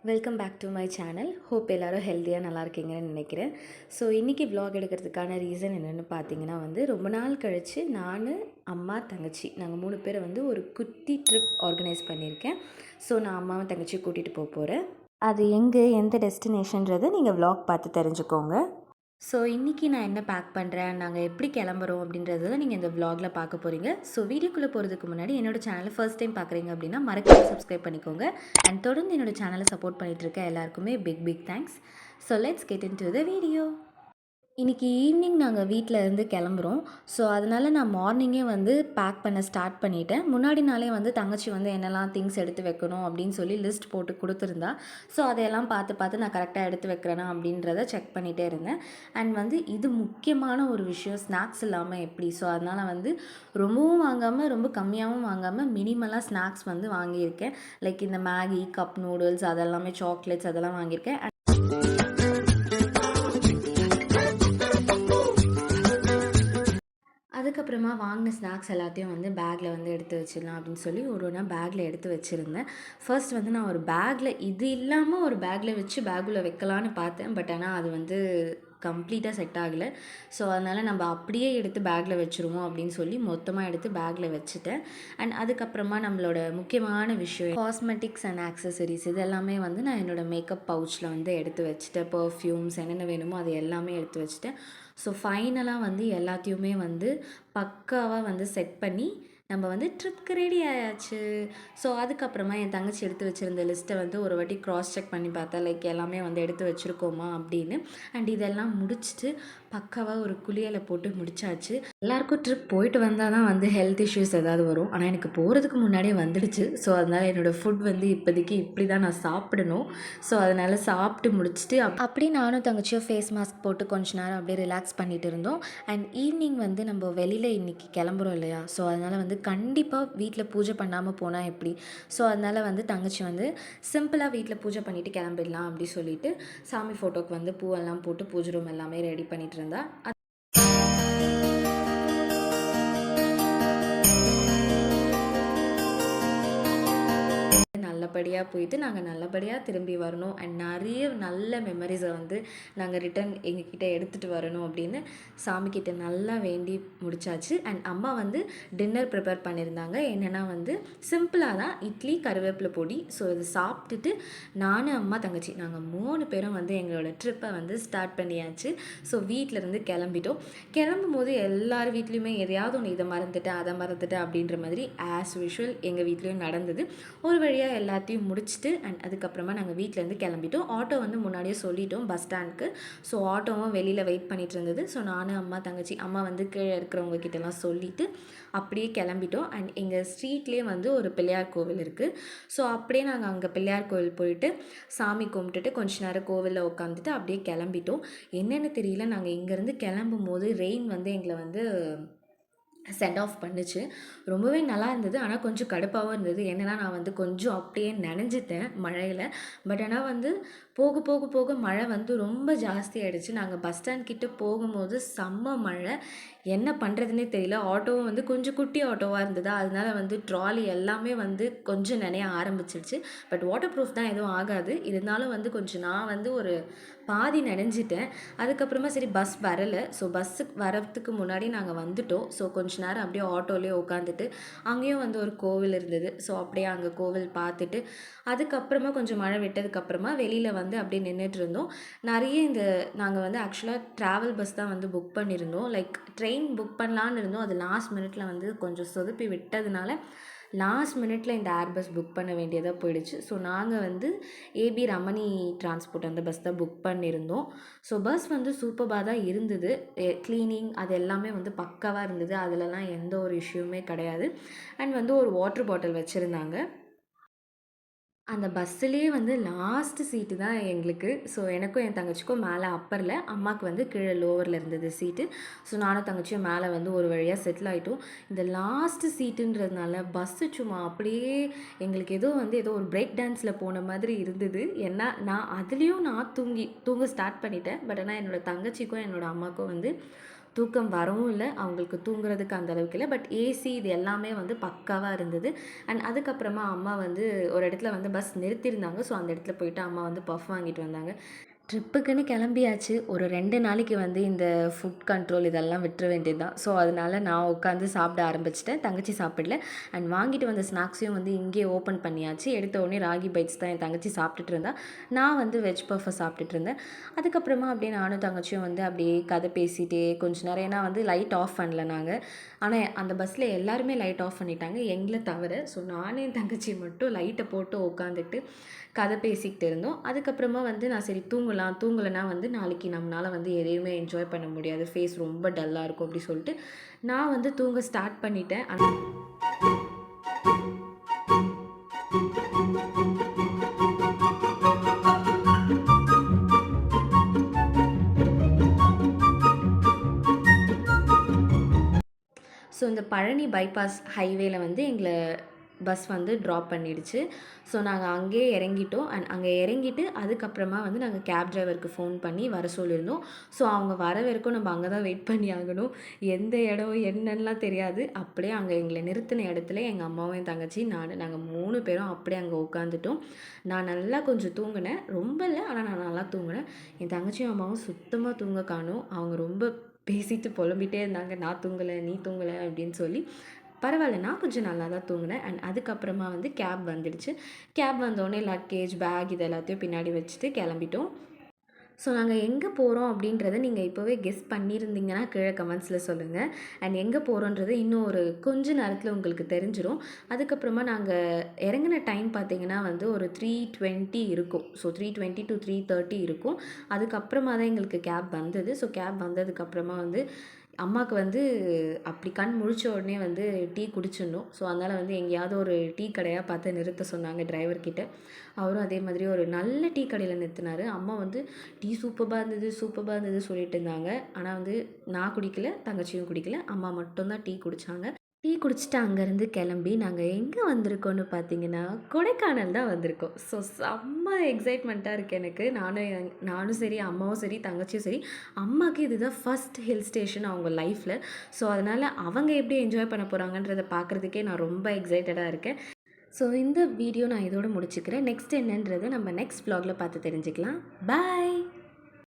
Welcome back to my channel. Hope எல்லோரும் ஹெல்த்தியாக நல்லா இருக்கீங்கன்னு நினைக்கிறேன். ஸோ இன்றைக்கி வ்ளாக் எடுக்கிறதுக்கான ரீசன் என்னென்னு பார்த்தீங்கன்னா ரொம்ப நாள் கழித்து நான், அம்மா, தங்கச்சி நாங்கள் 3 பேரை ஒரு குட்டி ட்ரிப் ஆர்கனைஸ் பண்ணியிருக்கேன். ஸோ நான் அம்மாவும் தங்கச்சி கூட்டிகிட்டு போகிறேன். அது எங்கே, எந்த டெஸ்டினேஷன்றதை நீங்கள் வ்ளாக் பார்த்து தெரிஞ்சுக்கோங்க. ஸோ இன்றைக்கி நான் என்ன பேக் பண்ணுறேன், நாங்கள் எப்படி கிளம்புறோம் அப்படின்றத தான் நீங்கள் இந்த வ்ளாகில் பார்க்க போகிறீங்க. ஸோ வீடியோக்குள்ளே போகிறதுக்கு முன்னாடி என்னோட சேனலை ஃபர்ஸ்ட் டைம் பார்க்குறீங்க அப்படின்னா மறக்காம சப்ஸ்கிரைப் பண்ணிக்கோங்க. அண்ட் தொடர்ந்து என்னோட சேனலை சப்போர்ட் பண்ணிகிட்டு இருக்க எல்லாருக்குமே big thanks. So let's get into the video. இன்றைக்கி ஈவினிங் நாங்கள் வீட்டில் இருந்து கிளம்புறோம். ஸோ அதனால் நான் மார்னிங்கே பேக் பண்ண ஸ்டார்ட் பண்ணிட்டேன். முன்னாடி நாளே தங்கச்சி என்னெல்லாம் திங்ஸ் எடுத்து வைக்கணும் அப்படின்னு சொல்லி லிஸ்ட் போட்டு கொடுத்துருந்தா. ஸோ அதையெல்லாம் பார்த்து நான் கரெக்டாக எடுத்து வைக்கிறேனா அப்படின்றத செக் பண்ணிகிட்டே இருந்தேன். அண்ட் இது முக்கியமான ஒரு விஷயம், ஸ்நாக்ஸ் இல்லாமல் எப்படி. ஸோ அதனால் ரொம்பவும் வாங்காமல் ரொம்ப கம்மியாகவும் வாங்காமல் மினிமலாக ஸ்நாக்ஸ் வாங்கியிருக்கேன். லைக் இந்த மேகி, கப் நூடுல்ஸ், அதெல்லாமே சாக்லேட்ஸ் அதெல்லாம் வாங்கியிருக்கேன். அதுக்கப்புறமா வாங்கின ஸ்நாக்ஸ் எல்லாத்தையும் பேக்கில் எடுத்து வச்சிடலாம் அப்படின்னு சொல்லி ஒன்றா பேக்கில் எடுத்து வச்சுருந்தேன். ஃபர்ஸ்ட் நான் ஒரு பேக்கில் இது இல்லாமல் ஒரு பேக்கில் வச்சு பேக்குள்ளே வைக்கலான்னு பார்த்தேன். பட் ஆனால் அது கம்ப்ளீட்டாக செட் ஆகலை. ஸோ அதனால் நம்ம அப்படியே எடுத்து பேக்கில் வச்சுருவோம் அப்படின்னு சொல்லி மொத்தமாக எடுத்து பேக்கில் வச்சுட்டேன். அண்ட் அதுக்கப்புறமா நம்மளோட முக்கியமான விஷயம் காஸ்மெட்டிக்ஸ் அண்ட் ஆக்சசரிஸ் இது எல்லாமே நான் என்னோடய மேக்கப் பவுச்சில் எடுத்து வச்சுட்டேன். பர்ஃப்யூம்ஸ் என்னென்ன வேணுமோ அது எல்லாமே எடுத்து வச்சுட்டேன். ஸோ ஃபைனலாக எல்லாத்தையுமே பக்காவாக செட் பண்ணி நம்ம ட்ரிப்க்கு ரெடி ஆயாச்சு. ஸோ அதுக்கப்புறமா என் தங்கச்சி எடுத்து வச்சுருந்த லிஸ்ட்டை ஒரு வாட்டி க்ராஸ் செக் பண்ணி பார்த்தா லைக் எல்லாமே எடுத்து வச்சுருக்கோமா அப்படின்னு. அண்ட் இதெல்லாம் முடிச்சுட்டு பக்காவாக ஒரு குளியலை போட்டு முடிச்சாச்சு. எல்லாருக்கும் ட்ரிப் போயிட்டு வந்தால் தான் ஹெல்த் இஷ்யூஸ் ஏதாவது வரும். ஆனால் எனக்கு போகிறதுக்கு முன்னாடியே வந்துடுச்சு. ஸோ அதனால் என்னோடய ஃபுட் இப்போதைக்கு இப்படி தான் நான் சாப்பிடணும். ஸோ அதனால் சாப்பிட்டு முடிச்சுட்டு அப்படி நானும் தங்கச்சியும் ஃபேஸ் மாஸ்க் போட்டு கொஞ்ச நேரம் அப்படியே ரிலாக்ஸ் பண்ணிகிட்டு இருந்தோம். அண்ட் ஈவினிங் நம்ம வெளியில் இன்றைக்கி கிளம்புறோம் இல்லையா. ஸோ அதனால் கண்டிப்பாக வீட்டில் பூஜை பண்ணாமல் போனால் எப்படி. ஸோ அதனால் தங்கச்சி சிம்பிளாக வீட்டில் பூஜை பண்ணிவிட்டு கிளம்பிடலாம் அப்படி சொல்லிட்டு சாமி ஃபோட்டோக்கு பூவெல்லாம் போட்டு பூஜை ரூம் எல்லாமே ரெடி பண்ணிகிட்டு இருந்தா. நல்லபடியாக போயிட்டு நாங்கள் நல்லபடியாக திரும்பி வரணும். அண்ட் நிறைய நல்ல மெமரிஸை நாங்கள் ரிட்டன் எங்ககிட்ட எடுத்துகிட்டு வரணும் அப்படின்னு சாமிக்கிட்ட நல்லா வேண்டி முடிச்சாச்சு. அண்ட் அம்மா டின்னர் ப்ரிப்பேர் பண்ணியிருந்தாங்க. என்னென்னா சிம்பிளாக தான் இட்லி, கருவேப்பிலை பொடி. ஸோ இது சாப்பிட்டுட்டு நான், அம்மா, தங்கச்சி நாங்கள் 3 பேரும் எங்களோட ட்ரிப்பை ஸ்டார்ட் பண்ணியாச்சு. ஸோ வீட்டிலேருந்து கிளம்பிட்டோம். கிளம்பும் போது எல்லார் வீட்லேயுமே எதையாவது ஒன்று இதை மறந்துட்டேன் அதை மறந்துட்டேன் அப்படின்ற மாதிரி ஆஸ் யூஷுவல் எங்கள் வீட்லேயும் நடந்தது. ஒரு வழியாக எல்லாத்தையும் முடிச்சுட்டு அண்ட் அதுக்கப்புறமா நாங்கள் வீட்டிலேருந்து கிளம்பிட்டோம். ஆட்டோ முன்னாடியே சொல்லிட்டோம் பஸ் ஸ்டாண்டுக்கு. ஸோ ஆட்டோவும் வெளியில் வெயிட் பண்ணிகிட்டு இருந்தது. ஸோ நானும், அம்மா, தங்கச்சி அம்மா கீழே இருக்கிறவங்க கிட்டலாம் சொல்லிவிட்டு அப்படியே கிளம்பிட்டோம். அண்ட் எங்கள் ஸ்ட்ரீட்லேயே ஒரு பிள்ளையார் கோவில் இருக்குது. ஸோ அப்படியே நாங்கள் அங்கே பிள்ளையார் கோவில் போயிட்டு சாமி கும்பிட்டுட்டு கொஞ்ச நேரம் கோவிலில் உட்காந்துட்டு அப்படியே கிளம்பிட்டோம். என்னென்னு தெரியல, நாங்கள் இங்கேருந்து கிளம்பும் போது ரெயின் எங்களை சென்ட் ஆஃப் பண்ணுச்சு. ரொம்பவே நல்லா இருந்தது. ஆனால் கொஞ்சம் கடுப்பாகவும் இருந்தது. என்னென்னா நான் கொஞ்சம் அப்படியே நனைஞ்சிட்டேன் மழையில். பட் ஆனால் போக போக போக மழை ரொம்ப ஜாஸ்தி ஆகிடுச்சு. நாங்கள் பஸ் ஸ்டாண்ட் கிட்டே போகும்போது செம்ம மழை. என்ன பண்ணுறதுனே தெரியல. ஆட்டோவும் கொஞ்சம் குட்டி ஆட்டோவாக இருந்ததா, அதனால ட்ராலி எல்லாமே கொஞ்சம் நனைய ஆரம்பிச்சிருச்சு. பட் வாட்டர் ப்ரூஃப் தான், எதுவும் ஆகாது. இருந்தாலும் கொஞ்சம் நான் ஒரு பாதி நனைஞ்சிட்டேன். அதுக்கப்புறமா சரி பஸ் வரலை. ஸோ பஸ்ஸுக்கு வரத்துக்கு முன்னாடி நாங்கள் வந்துட்டோம். ஸோ கொஞ்ச நேரம் அப்படியே ஆட்டோலேயே உட்காந்துட்டு அங்கேயும் ஒரு கோவில் இருந்தது. ஸோ அப்படியே அங்கே கோவில் பார்த்துட்டு அதுக்கப்புறமா கொஞ்சம் மழை விட்டதுக்கப்புறமா வெளியில் அப்படியே நின்றுட்டு இருந்தோம். நிறைய நாங்கள் ஆக்சுவலாக ட்ராவல் பஸ் தான் புக் பண்ணியிருந்தோம். லைக் ட்ரெயின் புக் பண்ணலான்னு இருந்தோம். அது லாஸ்ட் மினிட்ல கொஞ்சம் சொதப்பி விட்டதுனால லாஸ்ட் மினிட்ல இந்த ஏர் பஸ் புக் பண்ண வேண்டியதாக போயிடுச்சு. ஸோ நாங்கள் ஏபி ரமணி டிரான்ஸ்போர்ட் அந்த பஸ் தான் புக் பண்ணியிருந்தோம். ஸோ பஸ் சூப்பராக தான் இருந்தது. க்ளீனிங் அது எல்லாமே பக்காவாக இருந்தது. அதிலலாம் எந்த ஒரு இஷ்யூமே கிடையாது. அண்ட் ஒரு வாட்டர் பாட்டில் வச்சுருந்தாங்க. அந்த பஸ்ஸுலேயே லாஸ்ட்டு சீட்டு தான் எங்களுக்கு. ஸோ எனக்கும் என் தங்கச்சிக்கும் மேலே அப்பரில், அம்மாவுக்கு கீழே லோவரில் இருந்தது சீட்டு. ஸோ நானும் தங்கச்சியும் மேலே ஒரு வழியாக செட்டில் ஆகிட்டோம். இந்த லாஸ்ட்டு சீட்டுன்றதுனால பஸ்ஸு சும்மா அப்படியே எங்களுக்கு ஏதோ ஒரு பிரேக் டான்ஸில் போன மாதிரி இருந்தது. ஏன்னா நான் அதுலேயும் தூங்க ஸ்டார்ட் பண்ணிட்டேன். பட் ஆனால் என்னோடய தங்கச்சிக்கும் என்னோடய அம்மாவுக்கும் தூக்கம் வரவும் இல்லை, அவங்களுக்கு தூங்குறதுக்கு அந்த அளவுக்கு இல்லை. பட் ஏசி இது எல்லாமே வந்து பக்காவாக இருந்தது. அண்ட் அதுக்கப்புறமா அம்மா வந்து ஒரு இடத்துல வந்து பஸ் நிறுத்தியிருந்தாங்க. ஸோ அந்த இடத்துல போயிட்டு அம்மா வந்து பஃப் வாங்கிட்டு வந்தாங்க. ட்ரிப்புக்குன்னு கிளம்பியாச்சு. ஒரு 2 நாளைக்கு வந்து இந்த ஃபுட் கண்ட்ரோல் இதெல்லாம் விட்டுற வேண்டியது தான். ஸோ அதனால நான் உட்காந்து சாப்பிட ஆரம்பிச்சிட்டேன். தங்கச்சி சாப்பிடல. அண்ட் வாங்கிட்டு வந்த ஸ்நாக்ஸையும் வந்து இங்கேயே ஓப்பன் பண்ணியாச்சு. எடுத்த உடனே ராகி பைட்ஸ் தான் என் தங்கச்சி சாப்பிட்டுட்டு இருந்தா. நான் வந்து வெஜ் பஃப்பை சாப்பிட்டுட்டு இருந்தேன். அதுக்கப்புறமா அப்படியே நானும் தங்கச்சியும் வந்து அப்படியே கதை பேசிகிட்டே கொஞ்ச நேரம், ஏன்னா வந்து லைட் ஆஃப் பண்ணல நாங்கள். ஆனால் அந்த பஸ்ஸில் எல்லாருமே லைட் ஆஃப் பண்ணிட்டாங்க, எங்களை தவிர. ஸோ நானே என் தங்கச்சி மட்டும் லைட்டை போட்டு உட்காந்துட்டு கதை பேசிக்கிட்டு இருந்தோம். அதுக்கப்புறமா வந்து நான் சரி தூங்கலைன்னா வந்து நாளைக்கு நம்மளால் வந்து எதையுமே என்ஜாய் பண்ண முடியாது, ஃபேஸ் ரொம்ப டல்லாக இருக்கும் அப்படி சொல்லிட்டு நான் வந்து தூங்க ஸ்டார்ட் பண்ணிட்டேன். ஸோ இந்த பழனி பைபாஸ் ஹைவேல வந்து எங்களை பஸ் வந்து ட்ராப் பண்ணிடுச்சு. ஸோ நாங்கள் அங்கேயே இறங்கிட்டோம். அண்ட் அங்கே இறங்கிட்டு அதுக்கப்புறமா வந்து நாங்கள் கேப் டிரைவருக்கு ஃபோன் பண்ணி வர சொல்லியிருந்தோம். ஸோ அவங்க வர வரைக்கும் நம்ம அங்கே தான் வெயிட் பண்ணி ஆகணும். எந்த இடம் என்னன்னெலாம் தெரியாது. அப்படியே அங்கே எங்களை நிறுத்தின இடத்துல எங்கள் அம்மாவும் என் தங்கச்சி நாங்கள் 3 பேரும் அப்படியே அங்கே உட்காந்துட்டோம். நான் நல்லா கொஞ்சம் தூங்கினேன், ரொம்ப இல்லை, ஆனால் நான் நல்லா தூங்கினேன். என் தங்கச்சியும் அம்மாவும் சுத்தமாக தூங்க காணோம். அவங்க ரொம்ப பேசிட்டு புலம்பிகிட்டே இருந்தாங்க, நான் தூங்கலை நீ தூங்கலை அப்படின்னு சொல்லி. பரவாயில்ல, நான் கொஞ்சம் நல்லா தான் தூங்கினேன். அண்ட் அதுக்கப்புறமா வந்து கேப் வந்துடுச்சு. கேப் வந்தோடனே லக்கேஜ் பேக் இது எல்லாத்தையும் பின்னாடி வச்சுட்டு கிளம்பிட்டோம். ஸோ நாங்கள் எங்கே போகிறோம் அப்படின்றத நீங்கள் இப்போவே கெஸ் பண்ணியிருந்தீங்கன்னா கீழே கமெண்ட்ஸில் சொல்லுங்கள். அண்ட் எங்கே போகிறோன்றது இன்னும் ஒரு கொஞ்ச நேரத்தில் உங்களுக்கு தெரிஞ்சிடும். அதுக்கப்புறமா நாங்கள் இறங்கின டைம் பார்த்திங்கன்னா வந்து ஒரு 3:20 இருக்கும். ஸோ 3:20 to 3:30 இருக்கும். அதுக்கப்புறமா தான் எங்களுக்கு கேப் வந்தது. ஸோ கேப் வந்ததுக்கப்புறமா வந்து அம்மாவுக்கு வந்து அப்படி கண் முழிச்ச உடனே வந்து டீ குடிச்சிடணும். ஸோ அதனால் வந்து எங்கேயாவது ஒரு டீ கடையாக பார்த்து நிறுத்த சொன்னாங்க டிரைவர்கிட்ட. அவரும் அதே மாதிரி ஒரு நல்ல டீ கடையில் நிறுத்தினார். அம்மா வந்து டீ சூப்பராக இருந்தது சொல்லிட்டு இருந்தாங்க. ஆனால் வந்து நான் குடிக்கல, தங்கச்சியும் குடிக்கல, அம்மா மட்டும்தான் டீ குடித்தாங்க. டீ குடிச்சிட்டு அங்கேருந்து கிளம்பி நாங்கள் எங்கே வந்திருக்கோன்னு பார்த்தீங்கன்னா கொடைக்கானல் தான் வந்திருக்கோம். ஸோ செம்ம எக்ஸைட்மெண்ட்டாக இருக்குது எனக்கு. நானும் சரி, அம்மாவும் சரி, தங்கச்சியும் சரி. அம்மாவுக்கு இதுதான் ஃபஸ்ட் ஹில் ஸ்டேஷன் அவங்க லைஃப்பில். ஸோ அதனால் அவங்க எப்படி என்ஜாய் பண்ண போகிறாங்கன்றதை பார்க்குறதுக்கே நான் ரொம்ப எக்ஸைட்டடாக இருக்கேன். ஸோ இந்த வீடியோ நான் இதோடு முடிச்சுக்கிறேன். நெக்ஸ்ட் என்னன்றதை நம்ம நெக்ஸ்ட் வ்ளாகில் பார்த்து தெரிஞ்சுக்கலாம். பாய்.